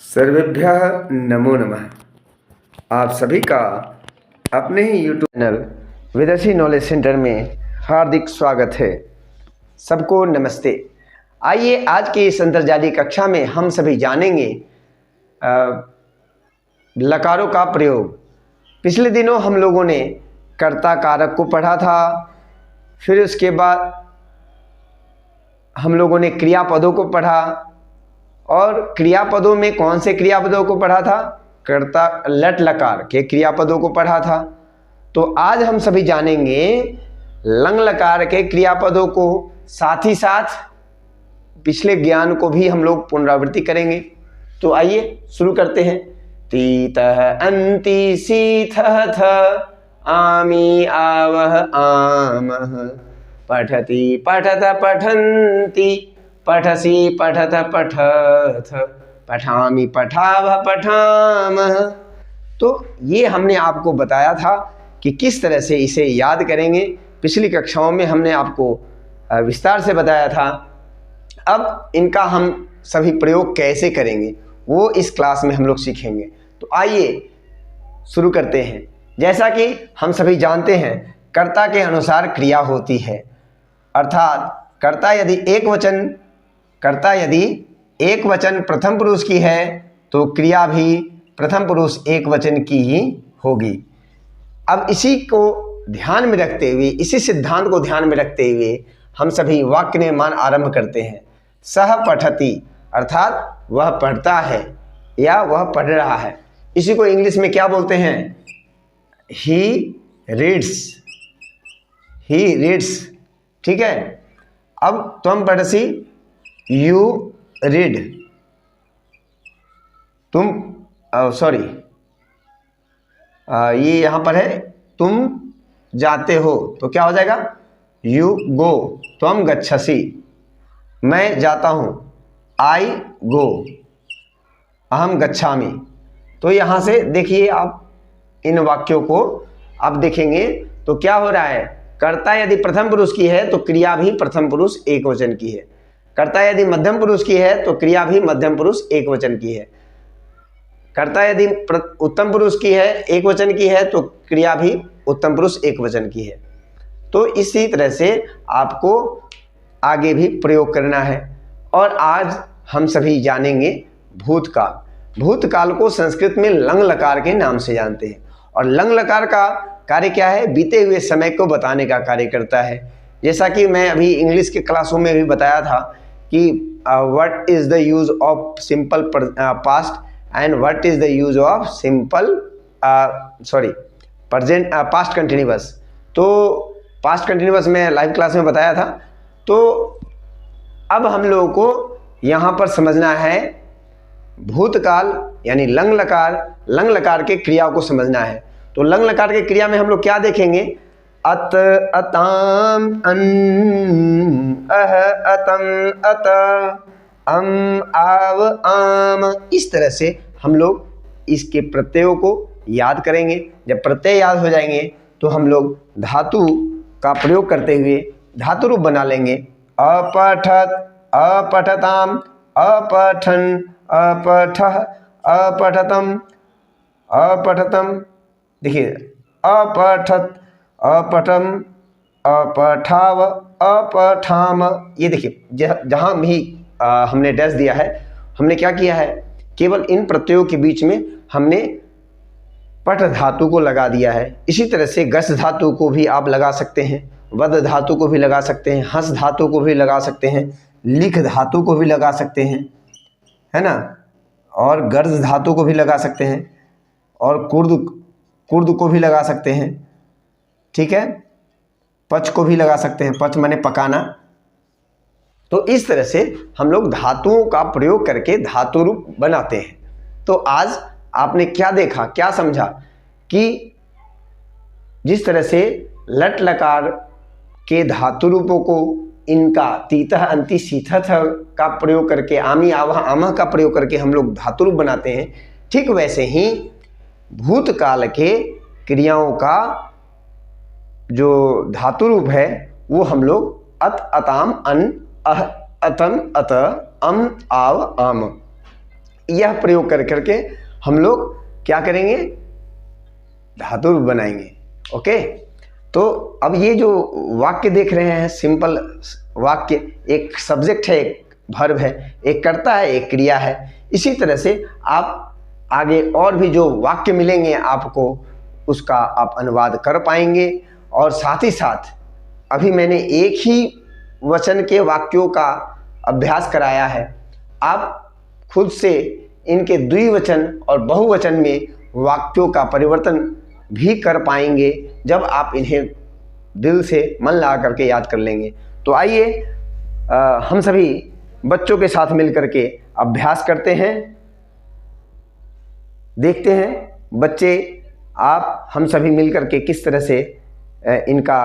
सर्वेभ्यः नमो नमः। आप सभी का अपने ही यूट्यूब चैनल विदेशी नॉलेज सेंटर में हार्दिक स्वागत है। सबको नमस्ते। आइए आज की इस अंतर्जालीय कक्षा में हम सभी जानेंगे लकारों का प्रयोग। पिछले दिनों हम लोगों ने कर्ता कारक को पढ़ा था, फिर उसके बाद हम लोगों ने क्रियापदों को पढ़ा और क्रियापदों में कौन से क्रियापदों को पढ़ा था? कर्ता लट लकार के क्रियापदों को पढ़ा था। तो आज हम सभी जानेंगे लंग लकार के क्रियापदों को, साथ ही साथ पिछले ज्ञान को भी हम लोग पुनरावृत्ति करेंगे। तो आइए शुरू करते हैं। तीतः अन्ति सीथः थ आमी आवह आमः पठति पठत पठन्ति पठसि पठत पठथ पठामि पठावः पठामः। तो ये हमने आपको बताया था कि किस तरह से इसे याद करेंगे। पिछली कक्षाओं में हमने आपको विस्तार से बताया था। अब इनका हम सभी प्रयोग कैसे करेंगे वो इस क्लास में हम लोग सीखेंगे। तो आइए शुरू करते हैं। जैसा कि हम सभी जानते हैं, कर्ता के अनुसार क्रिया होती है, अर्थात कर्ता यदि एक वचन प्रथम पुरुष की है तो क्रिया भी प्रथम पुरुष एक वचन की ही होगी। अब इसी को ध्यान में रखते हुए, इसी सिद्धांत को ध्यान में रखते हुए हम सभी वाक्य निर्माण आरंभ करते हैं। सह पठति अर्थात वह पढ़ता है या वह पढ़ रहा है। इसी को इंग्लिश में क्या बोलते हैं? He reads. ठीक है। अब त्वम पठसि, यू रीड। ये यहाँ पर है तुम जाते हो, तो क्या हो जाएगा? You go. त्वम गच्छसि, मैं जाता हूँ, आई गो। अहम गच्छामि। तो यहाँ से देखिए आप इन वाक्यों को आप देखेंगे तो क्या हो रहा है? कर्ता यदि प्रथम पुरुष की है तो क्रिया भी प्रथम पुरुष एक वचन की है। कर्ता यदि मध्यम पुरुष की है तो क्रिया भी मध्यम पुरुष एक वचन की है। कर्ता यदि उत्तम पुरुष की है, एक वचन की है, तो क्रिया भी उत्तम पुरुष एक वचन की है। तो इसी तरह से आपको आगे भी प्रयोग करना है। और आज हम सभी जानेंगे भूतकाल। भूतकाल को संस्कृत में लंग लकार के नाम से जानते हैं। और लंग लकार का कार्य क्या है? बीते हुए समय को बताने का कार्य करता है। जैसा कि मैं अभी इंग्लिश के क्लासों में भी बताया था कि what is the use of simple past and what is the use of present past continuous. तो पास्ट कंटिन्यूअस में लाइव क्लास में बताया था। तो अब हम लोगों को यहाँ पर समझना है भूतकाल यानी लंग लकार के क्रिया को समझना है। तो लंग लकार के क्रिया में हम लोग क्या देखेंगे? अत, अताम, अन, अह, अतम, अत, अम, आव, आम। इस तरह से हम लोग इसके प्रत्ययों को याद करेंगे। जब प्रत्यय याद हो जाएंगे तो हम लोग धातु का प्रयोग करते हुए धातु रूप बना लेंगे। अपठत, अपठताम, अपठन, अपठः, अपठतम, अपठतम। देखिए अपठत, अपठम, अपठाव, अपठाम। ये देखिए जहाँ भी हमने डैश दिया है, हमने क्या किया है? केवल इन प्रत्ययों के बीच में हमने पठ धातु को लगा दिया है। इसी तरह से गस धातु को भी आप लगा सकते हैं, वद धातु को भी लगा सकते हैं, हंस धातु को भी लगा सकते हैं, लिख धातु को भी लगा सकते हैं, है ना। और गर्ज धातु को भी लगा सकते हैं और कुर्द को भी लगा सकते हैं। ठीक है। पच को भी लगा सकते हैं। पच माने पकाना। तो इस तरह से हम लोग धातुओं का प्रयोग करके धातु रूप बनाते हैं। तो आज आपने क्या देखा, क्या समझा कि जिस तरह से लट लकार के धातु रूपों को इनका तीतः अंति सीथथ का प्रयोग करके, आमी आवह आमह का प्रयोग करके हम लोग धातु रूप बनाते हैं, ठीक वैसे ही भूतकाल के क्रियाओं का जो धातु रूप है वो हम लोग अत, अताम, अन, अह, अतम, अत, अम, आव, आम, यह प्रयोग कर करके हम लोग क्या करेंगे, धातु रूप बनाएंगे। ओके, तो अब ये जो वाक्य देख रहे हैं, सिंपल वाक्य, एक सब्जेक्ट है, एक वर्ब है, एक कर्ता है, एक क्रिया है। इसी तरह से आप आगे और भी जो वाक्य मिलेंगे आपको, उसका आप अनुवाद कर पाएंगे। और साथ ही साथ अभी मैंने एक ही वचन के वाक्यों का अभ्यास कराया है, आप खुद से इनके द्विवचन और बहुवचन में वाक्यों का परिवर्तन भी कर पाएंगे जब आप इन्हें दिल से मन लगा करके याद कर लेंगे। तो आइए हम सभी बच्चों के साथ मिल करके अभ्यास करते हैं। देखते हैं बच्चे, आप हम सभी मिल करके किस तरह से इनका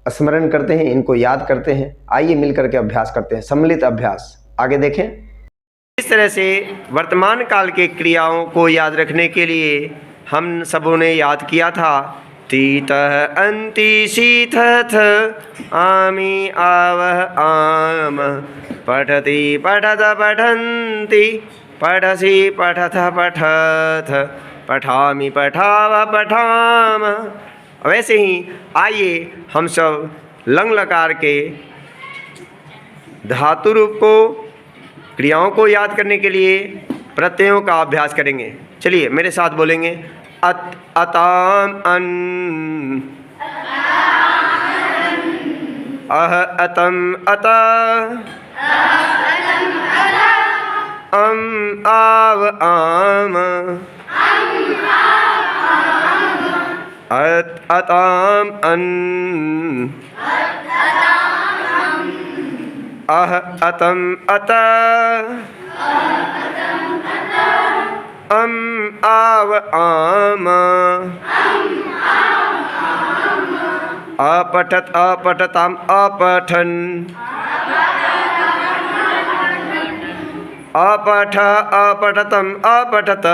स्मरण करते हैं, इनको याद करते हैं। आइए मिल करके अभ्यास करते हैं, सम्मिलित अभ्यास। आगे देखें। इस तरह से वर्तमान काल के क्रियाओं को याद रखने के लिए हम सबों ने याद किया था। तीतः अन्ति शीतथ आमि आवह आम, पठति पठत पठन्ति, पठसि पठथ पठथ, पठामि पठाव पठाम। वैसे ही आइए हम सब लंग लकार के धातु रूप को, क्रियाओं को याद करने के लिए प्रत्ययों का अभ्यास करेंगे। चलिए मेरे साथ बोलेंगे। अताम अन, अह अतम अता, आव आम, अताम अन, अह अतम अता, आव आम, अपठत अपठताम अपठन, अपठ अपठतम अपठत,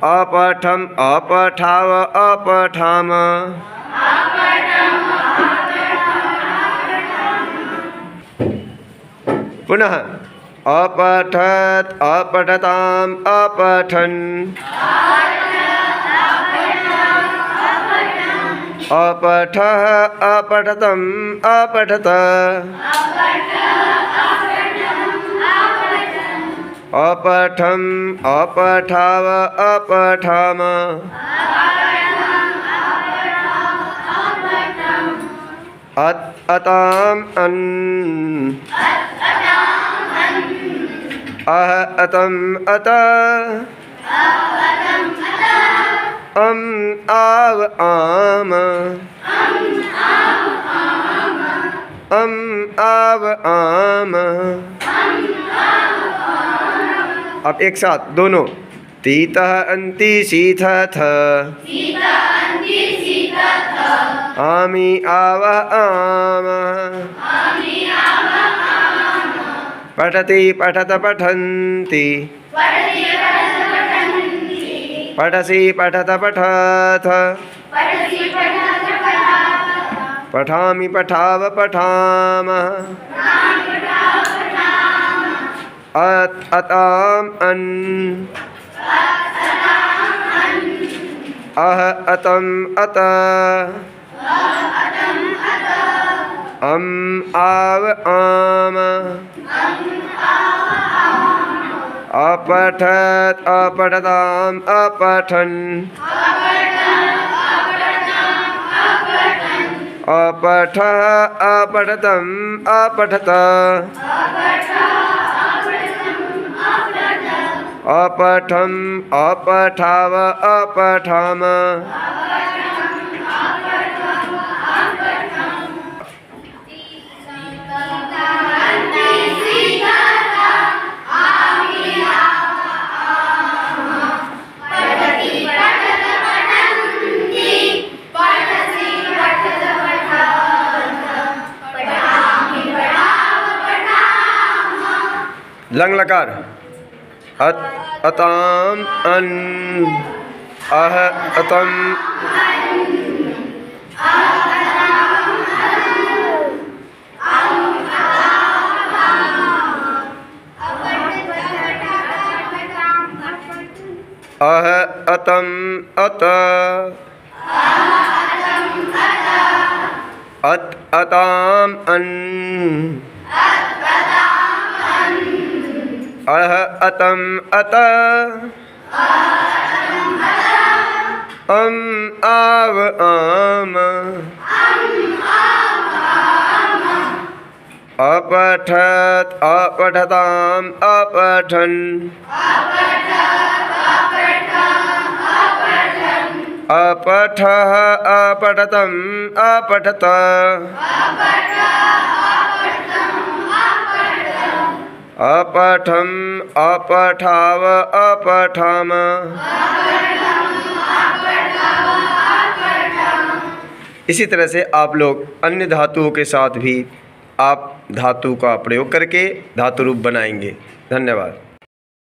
अपठम अपठाव अपठाम, पुनः अपठत अपठताम अपठन, अपठ अपठतम अपठत, अपठम अपठाव अपठाम, अताम अन, अह अतम अता, आव आम, आव आम। अब एक साथ दोनों। तीतः अन्ति शीतथ, आमि आवह आम, पठति पठत पठन्ति, पठसि पठत पठथ, पठामि पठाव पठाम, अताम अन, अह अतम अता, आव आम, अपठत अपठताम अपठन, अपठ अपठतम अपठत, अपठम अपठाव अपठाम, लंग लकार। अताम अन, अह अतम, अह अतम अत, अत अताम अन, अह अतम अत, अम आव आम, अपठत अपठताम अपठन, अपठः अपठतम अपठत, अपठम अपठाव अपठाम। इसी तरह से आप लोग अन्य धातुओं के साथ भी आप धातु का प्रयोग करके धातु रूप बनाएंगे। धन्यवाद।